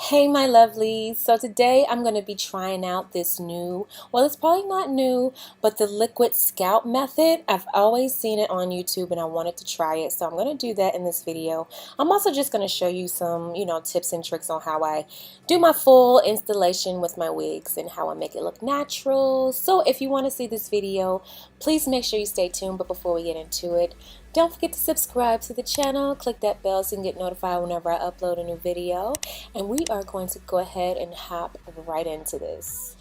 Hey my lovelies, so today I'm going to be trying out this new, well it's probably not new, but the liquid scalp method. I've always seen it on YouTube and I wanted to try it, so I'm going to do that in this video. I'm also just going to show you some, tips and tricks on how I do my full installation with my wigs and how I make it look natural. So if you want to see this video, please make sure you stay tuned, but before we get into it, don't forget to subscribe to the channel, click that bell so you can get notified whenever I upload a new video. And we are going to go ahead and hop right into this.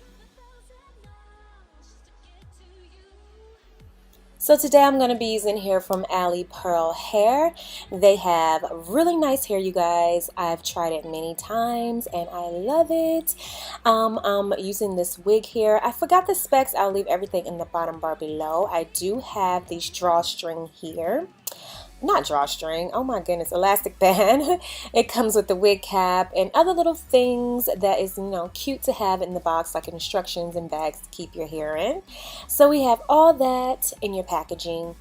So today I'm going to be using hair from Alipearl hair. They have really nice hair, you guys. I've tried it many times and I love it. I'm using this wig here. I forgot the specs. I'll leave everything in the bottom bar below. I do have these drawstring here. Not drawstring, oh my goodness, elastic band. It comes with the wig cap and other little things that is, cute to have in the box, like instructions and bags to keep your hair in. So we have all that in your packaging.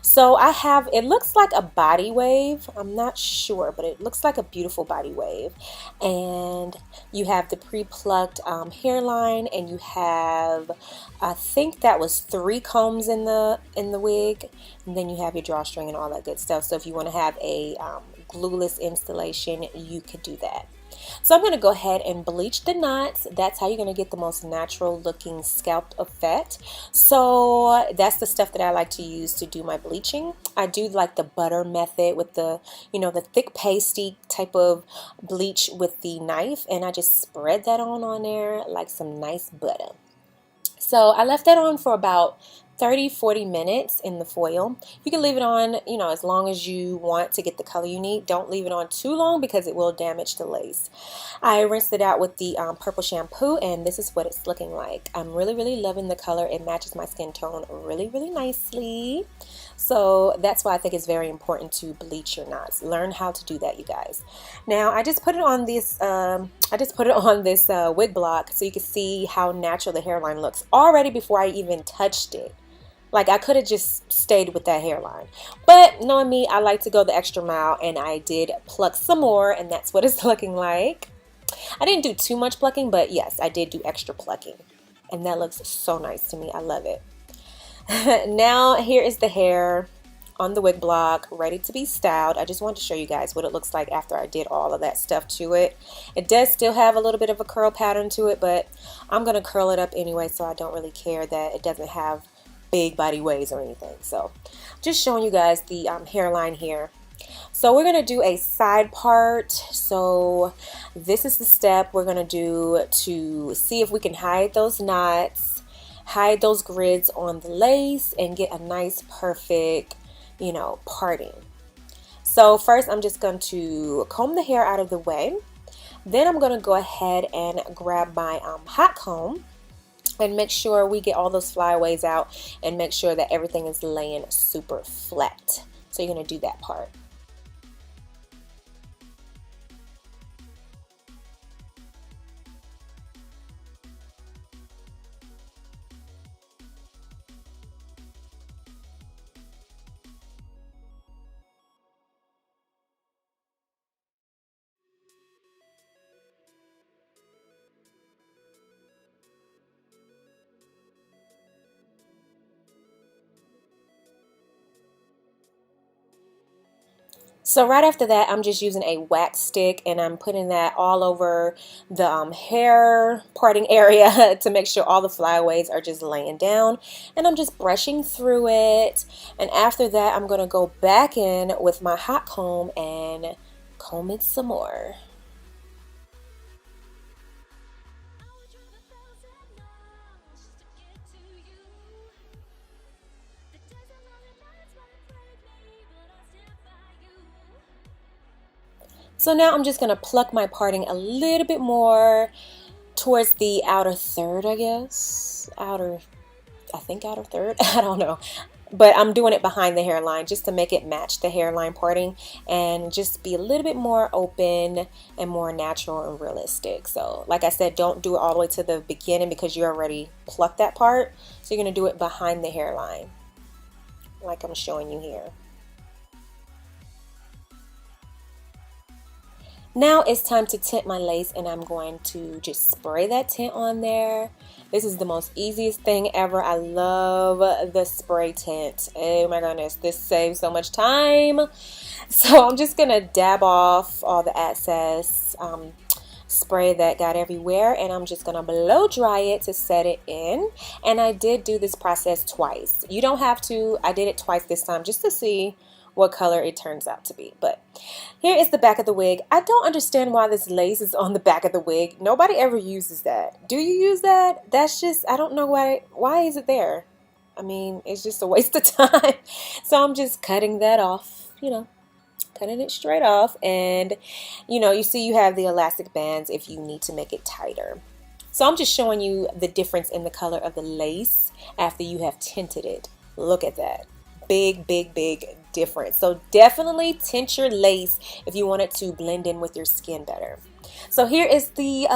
So I have, it looks like a body wave. I'm not sure, but it looks like a beautiful body wave. And you have the pre-plucked hairline, and you have, I think that was 3 combs in the wig, and then you have your drawstring and all that good stuff. So if you want to have a glueless installation, you could do that. So I'm going to go ahead and bleach the knots. That's how you're going to get the most natural looking scalp effect. So that's the stuff that I like to use to do my bleaching. I do like the butter method with the, the thick pasty type of bleach with the knife, and I just spread that on there like some nice butter. So I left that on for about 30-40 minutes in the foil. You can leave it on, as long as you want to get the color you need. Don't leave it on too long because it will damage the lace. I rinsed it out with the purple shampoo, and this is what it's looking like. I'm really loving the color. It matches my skin tone really nicely. So that's why I think it's very important to bleach your knots. Learn how to do that, you guys. Now I just put it on this wig block so you can see how natural the hairline looks already before I even touched it. Like, I could have just stayed with that hairline. But knowing me, I like to go the extra mile, and I did pluck some more, and that's what it's looking like. I didn't do too much plucking, but yes, I did do extra plucking. And that looks so nice to me. I love it. Now, here is the hair on the wig block, ready to be styled. I just wanted to show you guys what it looks like after I did all of that stuff to it. It does still have a little bit of a curl pattern to it, but I'm going to curl it up anyway, so I don't really care that it doesn't have big body waves or anything. So just showing you guys the hairline here. So we're going to do a side part. So this is the step we're going to do to see if we can hide those knots, hide those grids on the lace, and get a nice perfect, parting. So first I'm just going to comb the hair out of the way. Then I'm going to go ahead and grab my hot comb and make sure we get all those flyaways out and make sure that everything is laying super flat. So you're going to do that part. So right after that, I'm just using a wax stick, and I'm putting that all over the hair parting area to make sure all the flyaways are just laying down. And I'm just brushing through it. And after that, I'm going to go back in with my hot comb and comb it some more. So now I'm just going to pluck my parting a little bit more towards the outer third, I guess. I think outer third. I don't know. But I'm doing it behind the hairline just to make it match the hairline parting and just be a little bit more open and more natural and realistic. So like I said, don't do it all the way to the beginning because you already plucked that part. So you're going to do it behind the hairline like I'm showing you here. Now it's time to tint my lace, and I'm going to just spray that tint on there. This is the most easiest thing ever. I love the spray tint. Oh my goodness, this saves so much time. So I'm just gonna dab off all the excess spray that got everywhere, and I'm just gonna blow dry it to set it in. And I did do this process twice. You don't have to. I did it twice this time just to see what color it turns out to be. But here is the back of the wig. I don't understand why this lace is on the back of the wig. Nobody ever uses that. Do you use that? That's just, I don't know why is it there? I mean, it's just a waste of time. So I'm just cutting that off, you know, cutting it straight off. And you know, you see you have the elastic bands if you need to make it tighter. So I'm just showing you the difference in the color of the lace after you have tinted it. Look at that. Big difference. So definitely tint your lace if you want it to blend in with your skin better. So here is the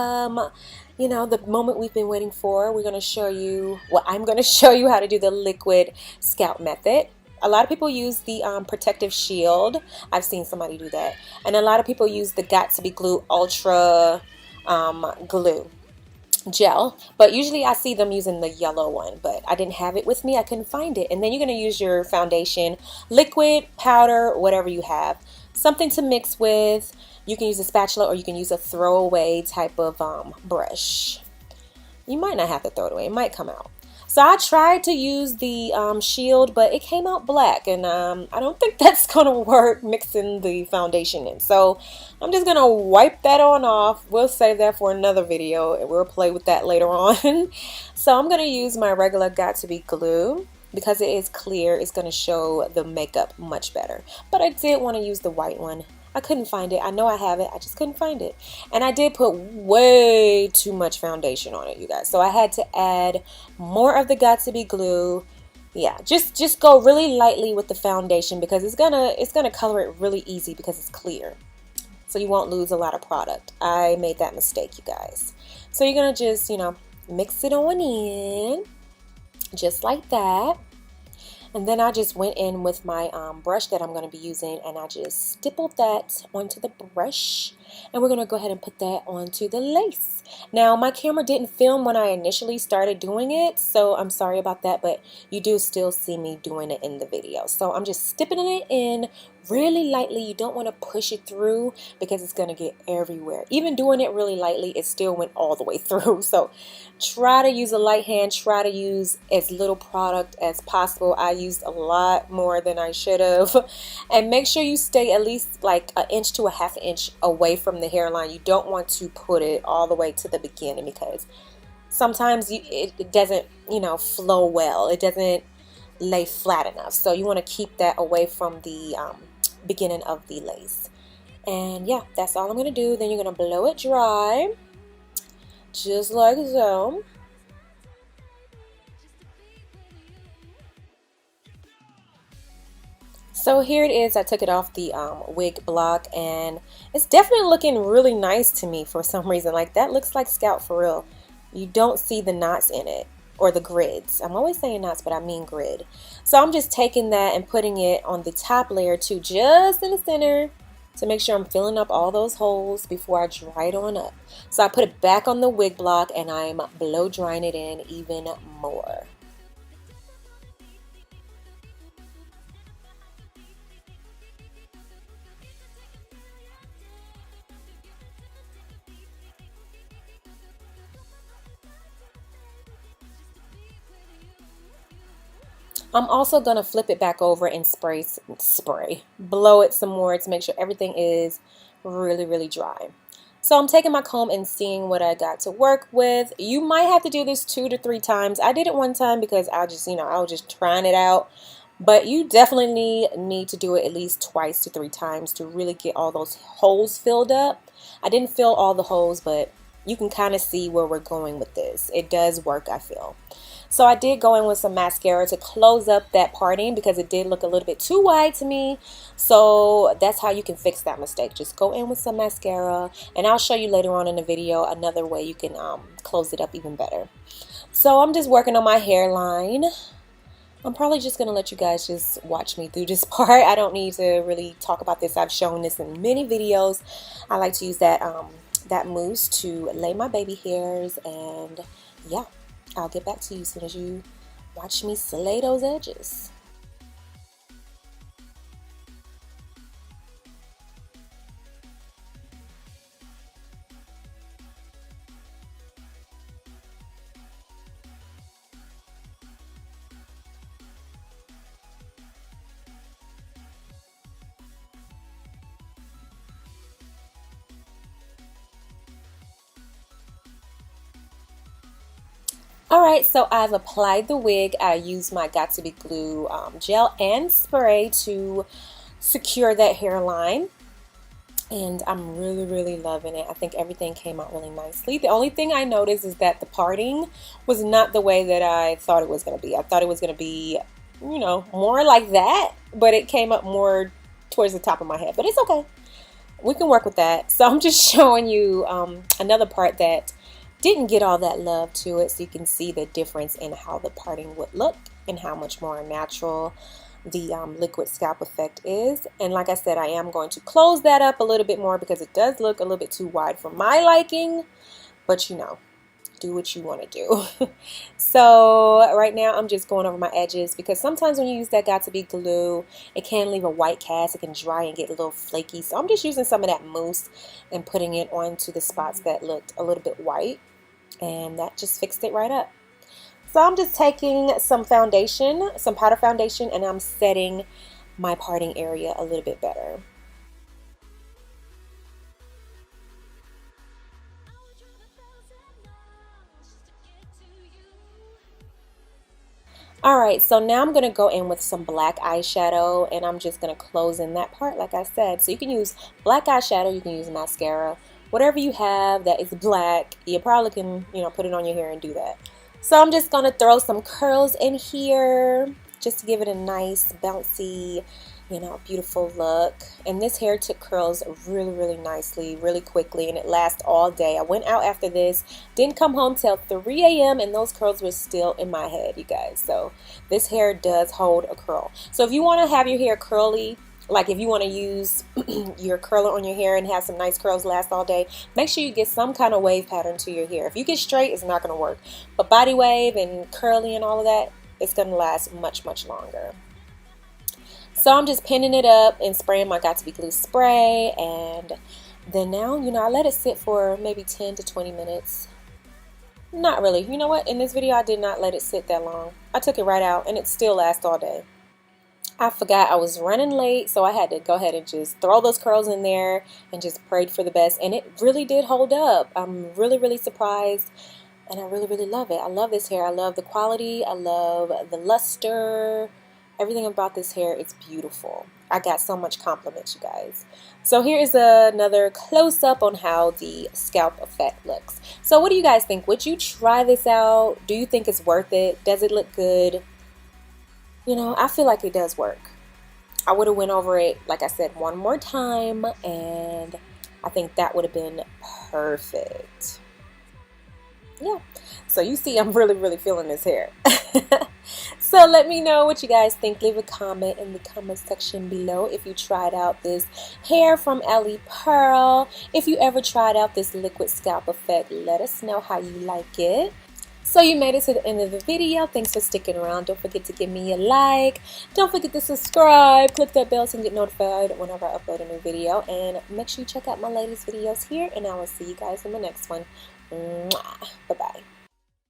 you know, the moment we've been waiting for. We're going to show you, well, I'm going to show you how to do the liquid scalp method. A lot of people use the protective shield. I've seen somebody do that. And a lot of people use the Got2b Glue Ultra glue gel, but usually I see them using the yellow one, but I didn't have it with me. I couldn't find it. And then you're going to use your foundation, liquid, powder, whatever you have, something to mix with. You can use a spatula, or you can use a throwaway type of brush. You might not have to throw it away. It might come out. So I tried to use the shield, but it came out black, and I don't think that's gonna work mixing the foundation in. So I'm just gonna wipe that on off. We'll save that for another video, and we'll play with that later on. So I'm gonna use my regular Got2b glue because it is clear. It's gonna show the makeup much better. But I did want to use the white one. I couldn't find it. I know I have it. I just couldn't find it. And I did put way too much foundation on it, you guys. So I had to add more of the Got2b glue. Yeah, just go really lightly with the foundation because it's gonna color it really easy because it's clear. So you won't lose a lot of product. I made that mistake, you guys. So you're gonna just, you know, mix it on in just like that. And then I just went in with my brush that I'm going to be using, and I just stippled that onto the brush. And we're going to go ahead and put that onto the lace. Now, my camera didn't film when I initially started doing it, so I'm sorry about that, but you do still see me doing it in the video. So I'm just stippling it in really lightly. You don't want to push it through because it's going to get everywhere. Even doing it really lightly, it still went all the way through. So try to use a light hand. Try to use as little product as possible. I used a lot more than I should have. And make sure you stay at least like an inch to a half inch away from the hairline. You don't want to put it all the way to the beginning because sometimes it doesn't, you know, flow well. It doesn't lay flat enough. So you want to keep that away from the beginning of the lace. And yeah, that's all I'm going to do. Then you're going to blow it dry just like so. So here it is. I took it off the wig block, and it's definitely looking really nice to me for some reason. Like, that looks like scalp for real. You don't see the knots in it, or the grids. I'm always saying knots, but I mean grid. So I'm just taking that and putting it on the top layer too, just in the center, to make sure I'm filling up all those holes before I dry it on up. So I put it back on the wig block, and I'm blow drying it in even more. I'm also going to flip it back over and blow it some more to make sure everything is really dry. So I'm taking my comb and seeing what I got to work with. You might have to do this 2 to 3 times. I did it one time because I was just trying it out. But you definitely need to do it at least 2 to 3 times to really get all those holes filled up. I didn't fill all the holes, but you can kind of see where we're going with this. It does work, I feel. So I did go in with some mascara to close up that parting because it did look a little bit too wide to me. So that's how you can fix that mistake. Just go in with some mascara, and I'll show you later on in the video another way you can close it up even better. So I'm just working on my hairline. I'm probably just going to let you guys just watch me through this part. I don't need to really talk about this. I've shown this in many videos. I like to use that mousse to lay my baby hairs, and yeah, I'll get back to you as soon as you watch me slay those edges. Alright, so I've applied the wig. I used my Got2b glue gel and spray to secure that hairline. And I'm really loving it. I think everything came out really nicely. The only thing I noticed is that the parting was not the way that I thought it was going to be. I thought it was going to be, you know, more like that, but it came up more towards the top of my head. But it's okay. We can work with that. So I'm just showing you another part that didn't get all that love to it, so you can see the difference in how the parting would look and how much more natural the liquid scalp effect is. And like I said, I am going to close that up a little bit more because it does look a little bit too wide for my liking, but you know, do what you want to do. So right now I'm just going over my edges because sometimes when you use that Got2b glue, it can leave a white cast. It can dry and get a little flaky. So I'm just using some of that mousse and putting it onto the spots that looked a little bit white, and that just fixed it right up. So I'm just taking some foundation, some powder foundation, and I'm setting my parting area a little bit better. Alright, so now I'm going to go in with some black eyeshadow, and I'm just going to close in that part like I said. So you can use black eyeshadow, you can use mascara, whatever you have that is black. You probably can, you know, put it on your hair and do that. So I'm just going to throw some curls in here just to give it a nice bouncy, you know, beautiful look. And this hair took curls really nicely, really quickly, and it lasts all day. I went out after this, didn't come home till 3 a.m. and those curls were still in my head, you guys. So this hair does hold a curl. So if you want to have your hair curly, like if you want to use your curler on your hair and have some nice curls last all day, make sure you get some kind of wave pattern to your hair. If you get straight, it's not going to work. But body wave and curly and all of that, it's going to last much longer. So I'm just pinning it up and spraying my Got2b glue spray. And then now, you know, I let it sit for maybe 10 to 20 minutes. Not really. You know what? In this video, I did not let it sit that long. I took it right out and it still lasts all day. I forgot I was running late, so I had to go ahead and just throw those curls in there and just prayed for the best, and it really did hold up. I'm really surprised, and I really love it. I love this hair. I love the quality. I love the luster. Everything about this hair is beautiful. I got so much compliments, you guys. So here is another close-up on how the scalp effect looks. So what do you guys think? Would you try this out? Do you think it's worth it? Does it look good? You know, I feel like it does work. I would have went over it, like I said, one more time, and I think that would have been perfect. Yeah. So you see, I'm really feeling this hair. So let me know what you guys think. Leave a comment in the comment section below if you tried out this hair from Alipearl. If you ever tried out this liquid scalp effect, let us know how you like it. So you made it to the end of the video. Thanks for sticking around. Don't forget to give me a like. Don't forget to subscribe. Click that bell so you get notified whenever I upload a new video. And make sure you check out my latest videos here. And I will see you guys in the next one. Mwah.